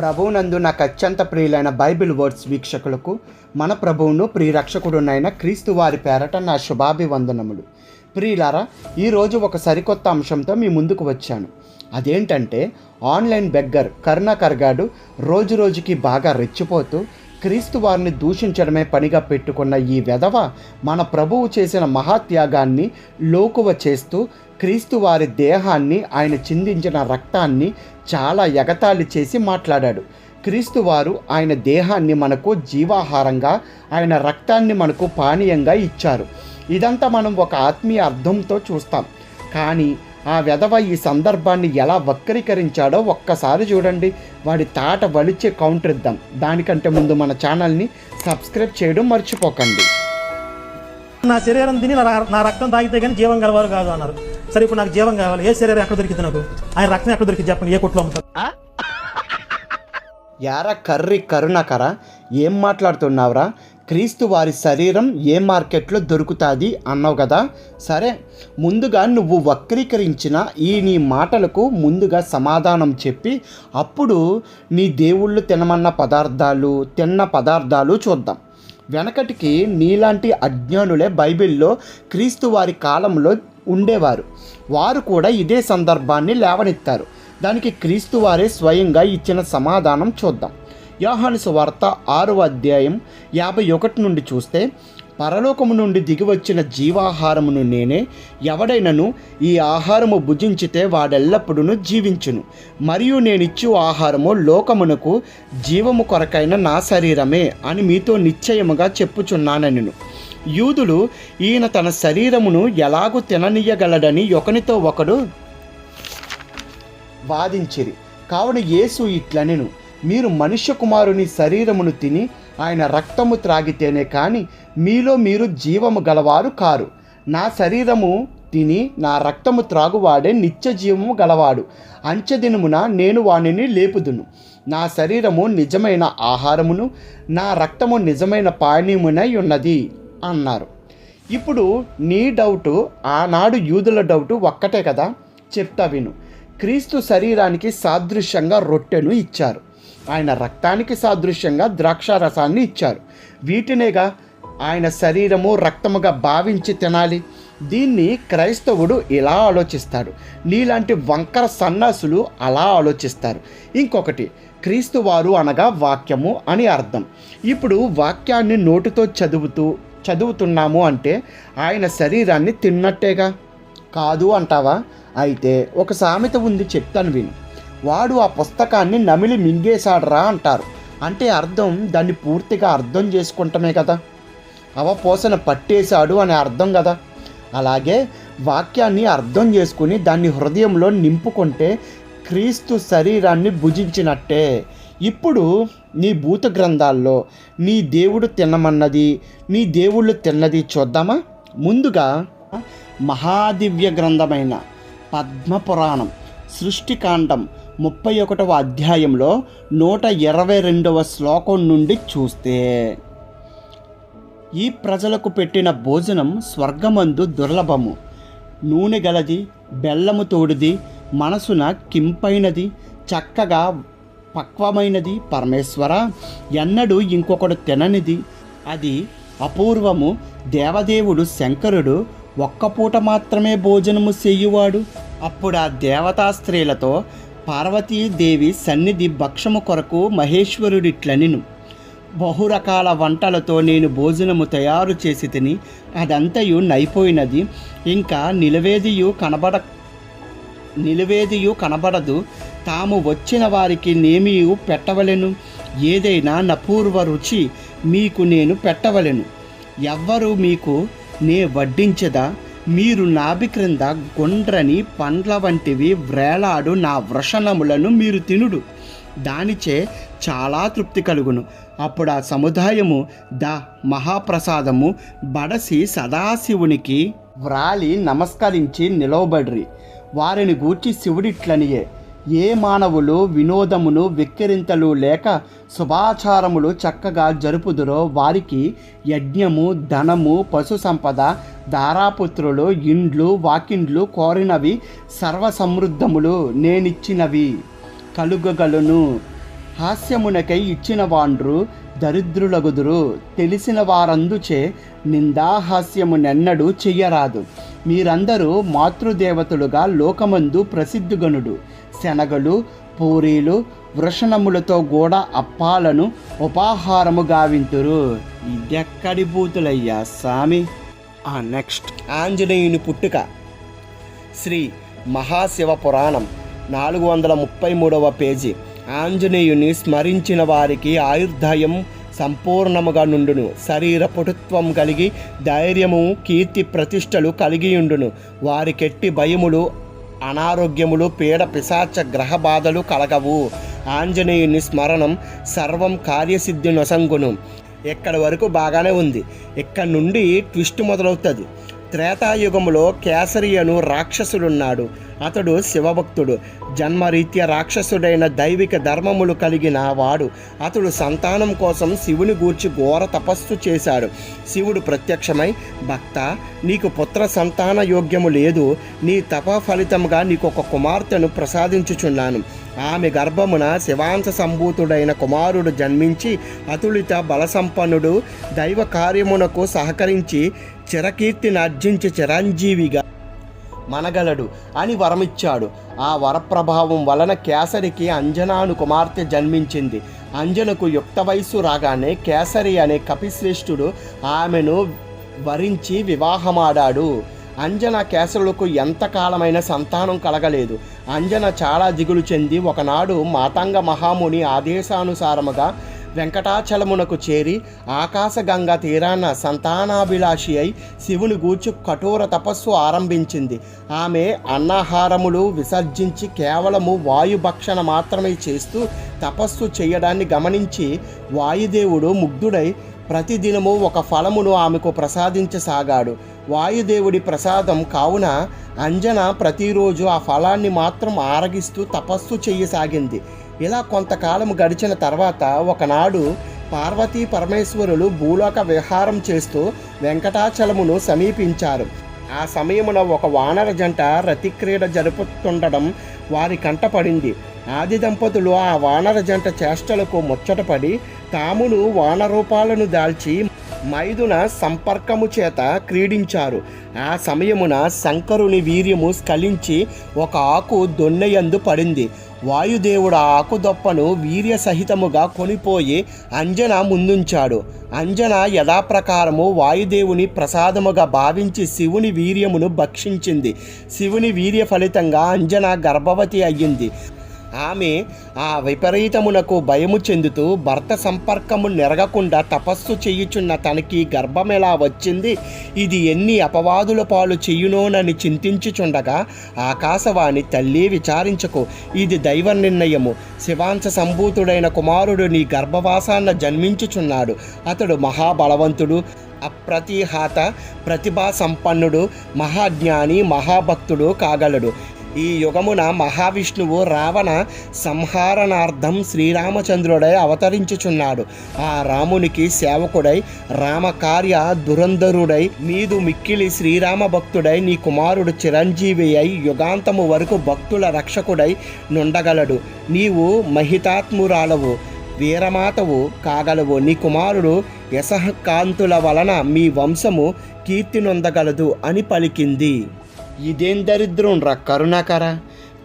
ప్రభువునందు నాకు అత్యంత ప్రియులైన బైబిల్ వర్డ్స్ వీక్షకులకు మన ప్రభువును ప్రియరక్షకుడునైన క్రీస్తు వారి పేరట నా శుభాభివందనములు. ప్రియులారా, ఈరోజు ఒక సరికొత్త అంశంతో మీ ముందుకు వచ్చాను. అదేంటంటే, ఆన్లైన్ బెగ్గర్ కరుణాకర్ గారు రోజు రోజుకి బాగా రెచ్చిపోతూ క్రీస్తు వారిని దూషించడమే పనిగా పెట్టుకున్న ఈ వెధవ మన ప్రభువు చేసిన మహాత్యాగాన్ని లోకువ చేస్తూ క్రీస్తు వారి దేహాన్ని, ఆయన చిందించిన రక్తాన్ని చాలా ఎగతాళి చేసి మాట్లాడాడు. క్రీస్తు వారు ఆయన దేహాన్ని మనకు జీవాహారంగా, ఆయన రక్తాన్ని మనకు పానీయంగా ఇచ్చారు. ఇదంతా మనం ఒక ఆత్మీయ అర్థంతో చూస్తాం. కానీ ఆ వెధవ ఈ సందర్భాన్ని ఎలా వక్రీకరించాడో ఒక్కసారి చూడండి. వాడి తాట వలిచే కౌంటర్ ఇద్దాం. దానికంటే ముందు మన ఛానల్ని సబ్స్క్రైబ్ చేయడం మర్చిపోకండి. నా శరీరం తిని నా రక్తం తాగితే కానీ జీవం గలవారు కాదు అన్నారు. సరే, ఇప్పుడు నాకు జీవం కావాలి. ఏ శరీరం ఎక్కడ దొరికింది? నాకు ఆయన రక్తం ఎక్కడ దొరికింది చెప్పండి. ఏ కొట్లో అమ్ముతారు? యారా కరుణాకర, ఏం మాట్లాడుతున్నావురా? క్రీస్తు వారి శరీరం ఏ మార్కెట్లో దొరుకుతుంది అన్నావు కదా. సరే, ముందుగా నువ్వు వక్రీకరించిన నీ మాటలకు ముందుగా సమాధానం చెప్పి అప్పుడు నీ దేవుళ్ళు తిన్న పదార్థాలు చూద్దాం. వెనకటికి నీలాంటి అజ్ఞానులే బైబిల్లో క్రీస్తు వారి కాలంలో ఉండేవారు. వారు కూడా ఇదే సందర్భాన్ని లేవనెత్తారు. దానికి క్రీస్తు వారే స్వయంగా ఇచ్చిన సమాధానం చూద్దాం. యోహాను సువార్త 6వ అధ్యాయం 51 నుండి చూస్తే, పరలోకము నుండి దిగివచ్చిన జీవాహారమును నేనే, ఎవడైనను ఈ ఆహారము భుజించితే వాడెల్లప్పుడూ జీవించును, మరియు నేనిచ్చు ఆహారము లోకమునకు జీవము కొరకైన నా శరీరమే అని మీతో నిశ్చయముగా చెప్పుచున్నానెను. యూదులు ఈయన తన శరీరమును ఎలాగూ తిననీయగలడని ఒకనితో ఒకడు వాదించిరి. కావున యేసు ఇట్లనెను, మీరు మనుష్య కుమారుని శరీరమును తిని ఆయన రక్తము త్రాగితేనే కానీ మీలో మీరు జీవము గలవారు కారు. నా శరీరము తిని నా రక్తము త్రాగువాడే నిత్య జీవము గలవాడు. అంచెదినమున నేను వానిని లేపుదును. నా శరీరము నిజమైన ఆహారమును, నా రక్తము నిజమైన పానీయమునై ఉన్నది అన్నారు. ఇప్పుడు నీ డౌటు, ఆనాడు యూదుల డౌటు ఒక్కటే కదా. చెప్తా విను. క్రీస్తు శరీరానికి సాదృశ్యంగా రొట్టెను ఇచ్చారు. ఆయన రక్తానికి సాదృశ్యంగా ద్రాక్షారసాన్ని ఇచ్చారు. వీటినేగా ఆయన శరీరము రక్తముగా భావించి తినాలి. దీన్ని క్రైస్తవుడు ఇలా ఆలోచిస్తాడు. నీలాంటి వంకర సన్నాసులు అలా ఆలోచిస్తారు. ఇంకొకటి, క్రీస్తు వారు అనగా వాక్యము అని అర్థం. ఇప్పుడు వాక్యాన్ని నోటితో చదువుతున్నాము అంటే ఆయన శరీరాన్ని తిన్నట్టేగా. కాదు అంటావా? అయితే ఒక సామెత ఉంది, చెప్తాను విను. వాడు ఆ పుస్తకాన్ని నమిలి మింగేశాడరా అంటారు. అంటే అర్థం దాన్ని పూర్తిగా అర్థం చేసుకుంటమే కదా. అవపోసన పట్టేశాడు అనే అర్థం కదా. అలాగే వాక్యాన్ని అర్థం చేసుకుని దాన్ని హృదయంలో నింపుకుంటే క్రీస్తు శరీరాన్ని భుజించినట్టే. ఇప్పుడు నీ భూత గ్రంథాల్లో నీ దేవుడు తినమన్నది, నీ దేవుళ్ళు తిన్నది చూద్దామా. ముందుగా మహాదివ్య గ్రంథమైన పద్మపురాణం సృష్టికాండం 31వ అధ్యాయంలో 122వ శ్లోకం నుండి చూస్తే, ఈ ప్రజలకు పెట్టిన భోజనం స్వర్గమందు దుర్లభము, నూనె గలది, బెల్లము తోడిది, మనసున కింపైనది, చక్కగా పక్వమైనది. పరమేశ్వర, ఎన్నడూ ఇంకొకడు తిననిది, అది అపూర్వము. దేవదేవుడు శంకరుడు ఒక్కపూట మాత్రమే భోజనము చెయ్యువాడు. అప్పుడు ఆ దేవతా స్త్రీలతో పార్వతీదేవి సన్నిధి భక్షము కొరకు మహేశ్వరుడిట్లనిను, బహురకాల వంటలతో నేను భోజనము తయారు చేసి తిని అదంతయు నైపోయినది, ఇంకా నిలువేదియు కనబడదు. తాము వచ్చిన వారికి నేమియు పెట్టవలెను, ఏదైనా నపూర్వ రుచి మీకు నేను పెట్టవలెను. ఎవ్వరు మీకు నే వడ్డించదా, మీరు నాభి క్రింద గుండ్రని పండ్ల వంటివి వ్రేలాడు నా వృషణములను మీరు తినుడు, దానిచే చాలా తృప్తి కలుగును. అప్పుడు ఆ సముదాయము మహాప్రసాదము బడసి సదాశివునికి వ్రాలి నమస్కరించి నిలవబడ్రి. వారిని గూర్చి శివుడిట్లనియే, ఏ మానవులు వినోదమును వెక్కిరింతలు లేక శుభాచారములు చక్కగా జరుపుదురో వారికి యజ్ఞము, ధనము, పశు సంపద, దారాపుత్రులు, ఇండ్లు, వాకిండ్లు కోరినవి సర్వసమృద్ధములు నేనిచ్చినవి కలుగగలను. హాస్యమునకై ఇచ్చిన వాండ్రు దరిద్రులగుదురు. తెలిసిన వారందుచే నిందాహాస్యమునెన్నడూ చెయ్యరాదు. మీరందరూ మాతృదేవతలుగా లోకమందు ప్రసిద్ధిగనుడు. శనగలు, పూరీలు, వృషణములతో కూడా అప్పాలను ఉపాహారము గావింతురు. ఇదెక్కడి బూతులయ్యా సామి. నెక్స్ట్ ఆంజనేయుని పుట్టుక. శ్రీ మహాశివ పురాణం 433వ పేజీ. ఆంజనేయుని స్మరించిన వారికి ఆయుర్దాయం సంపూర్ణముగా నుండును. శరీర పటుత్వం కలిగి ధైర్యము, కీర్తి ప్రతిష్టలు కలిగియుండును. వారికెట్టి భయములు, అనారోగ్యములు, పీడ పిశాచ గ్రహ బాధలు కలగవు. ఆంజనేయుని స్మరణం సర్వం కార్యసిద్ధి నొసంగును. ఎక్కడి వరకు బాగానే ఉంది. ఇక్కడ నుండి ట్విస్ట్ మొదలవుతుంది. త్రేతాయుగములో కేసరి అను రాక్షసుడున్నాడు. అతడు శివభక్తుడు. జన్మరీత్యా రాక్షసుడైన దైవిక ధర్మములు కలిగిన వాడు. అతడు సంతానం కోసం శివుని గూర్చి ఘోర తపస్సు చేశాడు. శివుడు ప్రత్యక్షమై, భక్త, నీకు పుత్ర సంతాన యోగ్యము లేదు. నీ తప ఫలితంగా నీకు ఒక కుమార్తెను ప్రసాదించుచున్నాను. ఆమె గర్భమున శివాంశ సంభూతుడైన కుమారుడు జన్మించి అతులిత బలసంపన్నుడు, దైవ కార్యమునకు సహకరించి చిరకీర్తిని ఆర్జించి చిరంజీవిగా మనగలడు అని వరమిచ్చాడు. ఆ వరప్రభావం వలన కేసరికి అంజనాను కుమార్తె జన్మించింది. అంజనకు యుక్త వయస్సు రాగానే కేసరి అనే కపిశ్రేష్ఠుడు ఆమెను వరించి వివాహమాడాడు. అంజన కేసరులకు ఎంతకాలమైన సంతానం కలగలేదు. అంజన చాలా దిగులు చెంది ఒకనాడు మాతంగ మహాముని ఆదేశానుసారముగా వెంకటాచలమునకు చేరి ఆకాశగంగా తీరాన సంతానాభిలాషి అయి శివుని గూర్చి కఠోర తపస్సు ఆరంభించింది. ఆమె అన్నాహారములు విసర్జించి కేవలము వాయుభక్షణ మాత్రమే చేస్తూ తపస్సు చేయడాన్ని గమనించి వాయుదేవుడు ముగ్ధుడై ప్రతిదినము ఒక ఫలమును ఆమెకు ప్రసాదించసాగాడు. వాయుదేవుడి ప్రసాదం కావున అంజన ప్రతిరోజు ఆ ఫలాన్ని మాత్రం ఆరగిస్తూ తపస్సు చెయ్యసాగింది. ఇలా కొంతకాలం గడిచిన తర్వాత ఒకనాడు పార్వతీ పరమేశ్వరులు భూలోక విహారం చేస్తూ వెంకటాచలమును సమీపించారు. ఆ సమయమున ఒక వానర జంట రతిక్రీడ జరుపుతుండడం వారి కంటపడింది. ఆది దంపతులు ఆ వానర జంట చేష్టలకు ముచ్చటపడి తామును వానరూపాలను దాల్చి మైదున సంపర్కము చేత క్రీడించారు. ఆ సమయమున శంకరుని వీర్యము స్ఖలించి ఒక ఆకు దొన్నెయందు పడింది. వాయుదేవుడు ఆ ఆకుదొప్పను వీర్య సహితముగా కొనిపోయి అంజన ముందుంచాడు. అంజన యథాప్రకారము వాయుదేవుని ప్రసాదముగా భావించి శివుని వీర్యమును భక్షించింది. శివుని వీర్య ఫలితంగా అంజన గర్భవతి అయ్యింది. ఆమె ఆ విపరీతమునకు భయము చెందుతూ భర్త సంపర్కము నెరగకుండా తపస్సు చెయ్యుచున్న తనకి గర్భమెలా వచ్చింది, ఇది ఎన్ని అపవాదుల పాలు చెయ్యునోనని చింతించుచుండగా ఆకాశవాణి, తల్లి విచారించకు, ఇది దైవ నిర్ణయము. శివాంశ సంభూతుడైన కుమారుడు నీ గర్భవాసాన్న జన్మించుచున్నాడు. అతడు మహాబలవంతుడు, అప్రతిహాత, ప్రతిభా సంపన్నుడు, మహాజ్ఞాని, మహాభక్తుడు కాగలడు. ఈ యుగమున మహావిష్ణువు రావణ సంహారణార్థం శ్రీరామచంద్రుడై అవతరించుచున్నాడు. ఆ రామునికి సేవకుడై రామకార్య దురంధరుడై మీదు మిక్కిలి శ్రీరామ భక్తుడై నీ కుమారుడు చిరంజీవి అయి యుగాంతము వరకు భక్తుల రక్షకుడై నుండగలడు. నీవు మహితాత్మురాలవు, వీరమాతవు కాగలవు. నీ కుమారుడు యశఃకాంతుల వలన మీ వంశము కీర్తి నొందగలదు అని పలికింది. ఇదేం దరిద్రం రా కరుణాకర.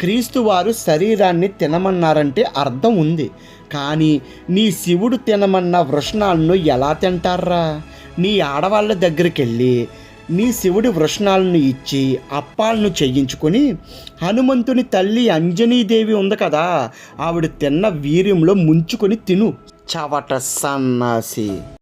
క్రీస్తు వారు శరీరాన్ని తినమన్నారంటే అర్థం ఉంది, కానీ నీ శివుడు తినమన్న వృషణాలను ఎలా తింటారా? నీ ఆడవాళ్ళ దగ్గరికి వెళ్ళి నీ శివుడి వృషణాలను ఇచ్చి అప్పాలను చేయించుకొని హనుమంతుని తల్లి అంజనీదేవి ఉంది కదా, ఆవిడ తిన్న వీర్యంలో ముంచుకొని తిను. చవట సన్నాసి.